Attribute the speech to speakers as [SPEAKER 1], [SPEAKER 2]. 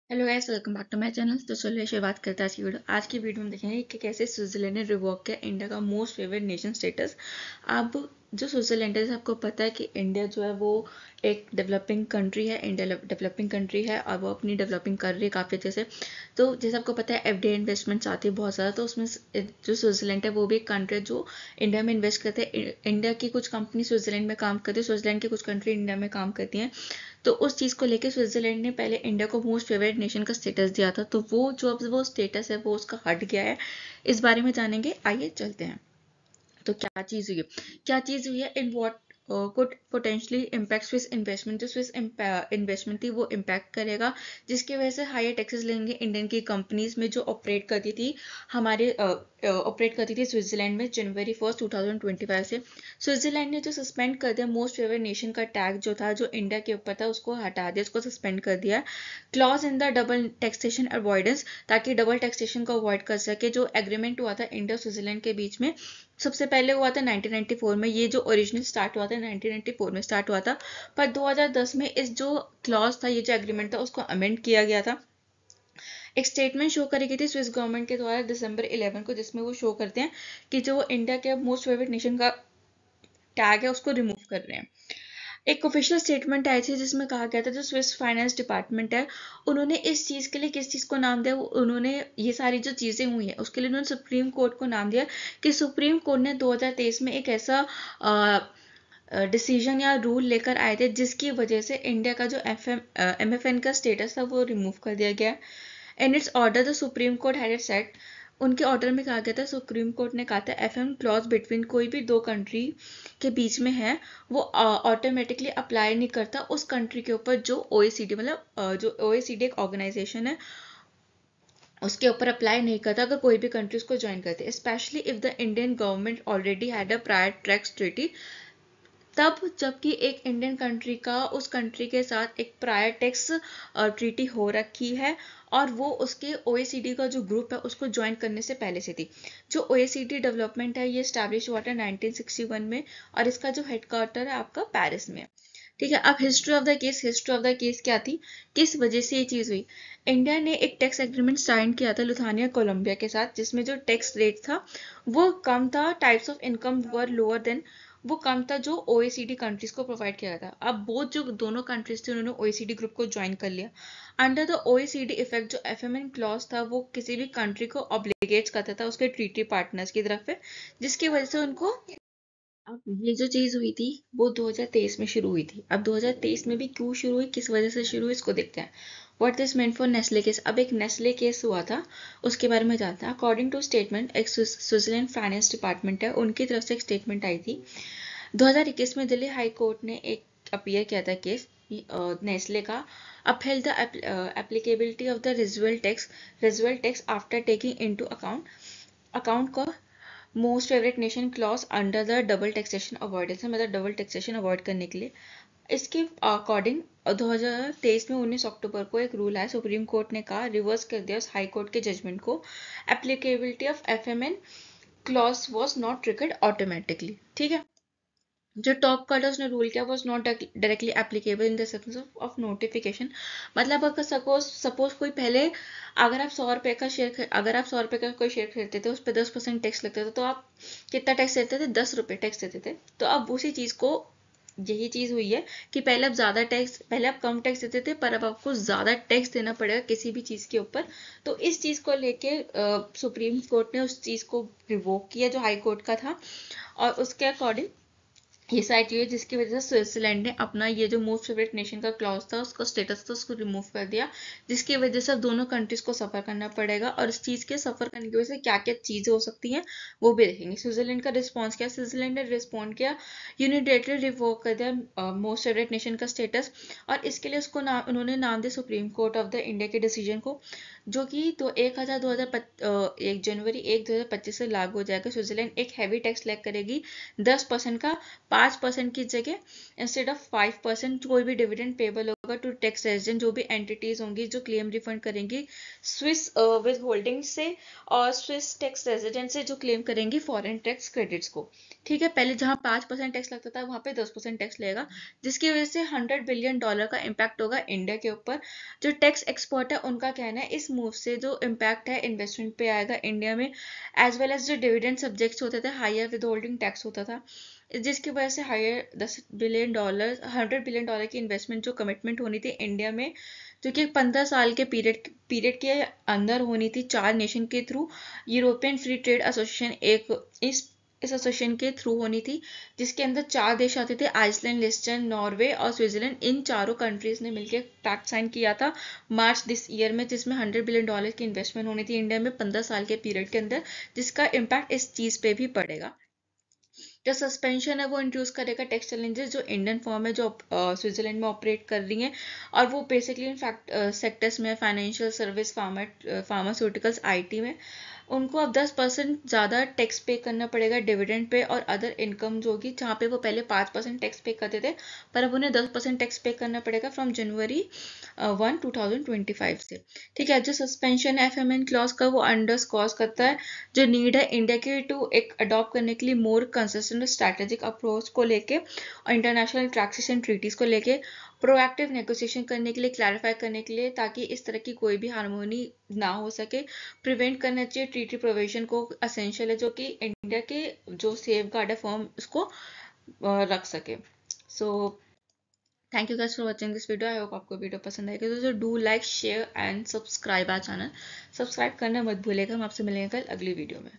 [SPEAKER 1] Hello guys, welcome back to my channel. तो चलिए शुरुआत करते हैं आज की वीडियो में देखेंगे कि कैसे स्विट्जरलैंड ने रिवॉक किया इंडिया का मोस्ट फेवरेट नेशन स्टेटस। अब जो स्विट्जरलैंड है, आपको पता है कि इंडिया जो है वो एक डेवलपिंग कंट्री है। इंडिया डेवलपिंग कंट्री है और वो अपनी डेवलपिंग कर रही है काफ़ी अच्छे से। तो जैसे आपको पता है एफडीआई इन्वेस्टमेंट्स आती है बहुत ज़्यादा, तो उसमें जो स्विट्जरलैंड है वो भी एक कंट्री है जो इंडिया में इन्वेस्ट करते हैं। इंडिया की कुछ कंपनी स्विट्जरलैंड में काम करती है, स्विट्जरलैंड की कुछ कंट्री इंडिया में काम करती हैं। तो उस चीज़ को लेके स्विट्जरलैंड ने पहले इंडिया को मोस्ट फेवरेट नेशन का स्टेटस दिया था, तो वो जो अब वो स्टेटस है वो उसका हट गया है। इस बारे में जानेंगे, आइए चलते हैं। तो क्या चीज़ हुई है, in what could potentially impact Swiss investment. जो स्विस इन्वेस्टमेंट थी वो इम्पैक्ट करेगा, जिसकी वजह से हायर टैक्सेस लेंगे इंडियन की कंपनीज में जो ऑपरेट करती थी हमारे ऑपरेट करती थी स्विट्जरलैंड में जनवरी 1 2025 से। स्विट्जरलैंड ने जो सस्पेंड कर दिया मोस्ट फेवरेट नेशन का टैग जो था, जो इंडिया के ऊपर था, उसको हटा दिया, उसको सस्पेंड कर दिया। Clause in the double taxation avoidance, ताकि डबल टैक्सेशन को अवॉइड कर सके। जो एग्रीमेंट हुआ था इंडिया स्विट्जरलैंड के बीच में, सबसे पहले हुआ था 1994 में। ये जो ओरिजिनल स्टार्ट हुआ था 1994 में स्टार्ट हुआ था, पर 2010 में इस जो क्लॉज था, ये जो एग्रीमेंट था, उसको अमेंड किया गया था। एक स्टेटमेंट शो करी गई थी स्विस गवर्नमेंट के द्वारा दिसंबर 11 को, जिसमें वो शो करते हैं कि जो इंडिया के मोस्ट फेवरेट नेशन का टैग है उसको रिमूव कर रहे हैं। एक ऑफिशियल स्टेटमेंट आई थी जिसमें कहा गया था, जो स्विस फाइनेंस डिपार्टमेंट है, उन्होंने इस चीज़ के लिए किस चीज़ को नाम दिया, उन्होंने ये सारी जो चीज़ें हुई हैं उसके लिए उन्होंने सुप्रीम कोर्ट को नाम दिया। कि सुप्रीम कोर्ट ने 2023 में एक ऐसा डिसीजन या रूल लेकर आए थे जिसकी वजह से इंडिया का जो एमएफएन का स्टेटस था वो रिमूव कर दिया गया। In its order the supreme court had set, उनके ऑर्डर में कहा गया था, सुप्रीम कोर्ट ने कहा था एफएम क्लॉज बिटवीन कोई भी दो कंट्री के बीच में है, वो ऑटोमेटिकली अप्लाई नहीं करता उस कंट्री के ऊपर जो ओएसीडी, मतलब जो ओएसीडी एक ऑर्गेनाइजेशन है, उसके ऊपर अप्लाई नहीं करता अगर कोई भी कंट्री उसको ज्वाइन करते, specially if the Indian government already had a prior tax treaty. तब जबकि एक इंडियन कंट्री का उस कंट्री के साथ एक प्रायर टैक्स ट्रीटी हो रखी है, और वो उसके ओएसीडी का जो ग्रुप है उसको ज्वाइन करने से पहले से थी। जो ओएसीडी डेवलपमेंट है ये स्टैब्लिश हुआ था 1961 में, और इसका जो हेडक्वार्टर है आपका पेरिस में है। ठीक है, अब हिस्ट्री ऑफ द केस क्या थी, किस वजह से ये चीज़ हुई। इंडिया ने एक टैक्स एग्रीमेंट साइन किया था लुथानिया कोलंबिया के साथ, जिसमें जो टैक्स रेट था वो कम था, types of income were lower than, वो कम था जो ओएसीडी कंट्रीज को प्रोवाइड किया था। अब वो जो दोनों कंट्रीज थे उन्होंने ओएसीडी ग्रुप को ज्वाइन कर लिया। अंडर द ओएसीडी इफेक्ट जो एफएमएन क्लॉज था वो किसी भी कंट्री को ऑब्लिगेट्स करता था उसके ट्रीटी पार्टनर्स की तरफ से, जिसकी वजह से उनको। अब ये जो चीज़ हुई थी वो 2023 में शुरू हुई थी। अब 2023 में भी क्यों शुरू हुई, किस वजह से शुरू हुई, इसको देखते हैं। What this meant for Nestle case. अब एक नेस्ले केस हुआ था, उसके बारे में जानते हैं। अकॉर्डिंग टू स्टेटमेंट, एक स्विट्जरलैंड फाइनेंस डिपार्टमेंट है, उनकी तरफ से एक स्टेटमेंट आई थी। 2021 में दिल्ली हाई कोर्ट ने एक अपीयर किया था केस नेस्ले का, upheld the applicability of the residual tax after taking into account का most favourite nation clause under the double taxation avoidance, मतलब डबल टैक्सेशन अवॉइड करने के लिए। इसके अकॉर्डिंग 2023 में 19 अक्टूबर को एक रूल आया, सुप्रीम कोर्ट ने कहा, रिवर्स कर दिया उस हाई कोर्ट के जजमेंट को। Applicability of एफएमएन clause was not triggered automatically. ठीक है, जो टॉप का उसने रूल किया was not directly applicable in the sense of notification. मतलब अगर सपोज कोई पहले, अगर आप 100 रुपये का कोई शेयर खरीदते थे, उस पर 10% टैक्स लगता था, तो आप कितना टैक्स देते थे, 10 रुपये टैक्स देते थे। तो अब उसी चीज़ को, यही चीज़ हुई है कि पहले आप कम टैक्स देते थे, पर अब आपको ज़्यादा टैक्स देना पड़ेगा किसी भी चीज़ के ऊपर। तो इस चीज़ को लेके सुप्रीम कोर्ट ने उस चीज़ को रिवोक किया जो हाई कोर्ट का था, और उसके अकॉर्डिंग ये साइड हुई, जिसकी वजह से स्विट्जरलैंड ने अपना ये जो मोस्ट फेवरेट नेशन का क्लॉज था, उसका स्टेटस था, उसको रिमूव कर दिया, जिसकी वजह से अब दोनों कंट्रीज को सफर करना पड़ेगा। और इस चीज़ के सफर करने की वजह से क्या क्या चीज़ें हो सकती हैं वो भी देखेंगे। स्विट्जरलैंड का रिस्पॉन्स क्या, स्विट्जरलैंड ने रिस्पॉन्ड किया, यूनिलेटरली रिवोक कर दिया मोस्ट फेवरेट नेशन का स्टेटस, और इसके लिए उन्होंने नाम दिया supreme court of the India के डिसीजन को, जो कि तो 1 जनवरी 1 2025 से लागू हो जाएगा। स्विट्जरलैंड एक हैवी टैक्स लैग करेगी 10% का, 5% की जगह इंस्टेड ऑफ 5% कोई भी डिविडेंड पेबल होगा टू टैक्स रेजिडेंट, जो भी एंटिटीज होंगी जो क्लेम रिफंड करेंगी स्विस विद होल्डिंग से और स्विस टैक्स रेजिडेंट से, जो क्लेम करेंगी फॉरेन टैक्स क्रेडिट्स को। ठीक है, पहले जहां 5% टैक्स लगता था वहां पे 10% टैक्स लगेगा, जिसकी वजह से $100 बिलियन का इम्पैक्ट होगा इंडिया के ऊपर। जो टैक्स एक्सपर्ट है उनका कहना है इस मूव से जो इम्पैक्ट है इन्वेस्टमेंट पे आएगा इंडिया में, एज वेल एज जो डिविडेंड सब्जेक्ट्स होते थे हायर विद होल्डिंग टैक्स होता था, जिसकी वजह से हायर $100 बिलियन की इन्वेस्टमेंट जो कमिटमेंट होनी थी इंडिया में, जो कि 15 साल के पीरियड के अंदर होनी थी 4 नेशन के through, European free trade association एक इस एसोसिएशन के थ्रू होनी थी, जिसके अंदर 4 देश आते थे, आइसलैंड, लिस्टन, नॉर्वे और स्विट्जरलैंड। इन चारों कंट्रीज ने मिलकर पैक्ट साइन किया था मार्च दिस ईयर में, जिसमें $100 बिलियन की इन्वेस्टमेंट होनी थी इंडिया में 15 साल के पीरियड के अंदर, जिसका इम्पैक्ट इस चीज पे भी पड़ेगा। जो सस्पेंशन है वो इंट्रोड्यूस करेगा टैक्स चैलेंजेस जो इंडियन फर्म है जो स्विट्जरलैंड में ऑपरेट कर रही हैं, और वो बेसिकली इन फैक्ट सेक्टर्स में फाइनेंशियल सर्विस, फार्मास्यूटिकल्स, आईटी में, उनको अब 10% ज़्यादा टैक्स पे करना पड़ेगा डिविडेंड पे और अदर इनकम जो होगी, जहाँ पे वो पहले 5% टैक्स पे करते थे, पर अब उन्हें 10% टैक्स पे करना पड़ेगा फ्रॉम जनवरी 1, 2025 से। ठीक है, जो सस्पेंशन है FMN क्लॉज का वो अंडर कॉज करता है जो नीड है इंडिया के टू एक अडॉप्ट करने के लिए मोर कंसिस्टेंट स्ट्रैटेजिक अप्रोच को लेके और इंटरनेशनल टैक्सेशन ट्रीटीज को लेके प्रोएक्टिव नेगोशिएशन करने के लिए, क्लैरिफाई करने के लिए, ताकि इस तरह की कोई भी हार्मोनी ना हो सके, प्रिवेंट करना चाहिए ट्रीटी प्रोविजन को, असेंशियल है जो कि इंडिया के जो सेफ गार्ड है फॉर्म उसको रख सके। So thank you guys for watching this video. I hope आपको वीडियो पसंद आएगी, तो do like, share and subscribe our channel. Subscribe करना मत भूलिएगा। हम आपसे मिलेंगे कल अगली वीडियो में।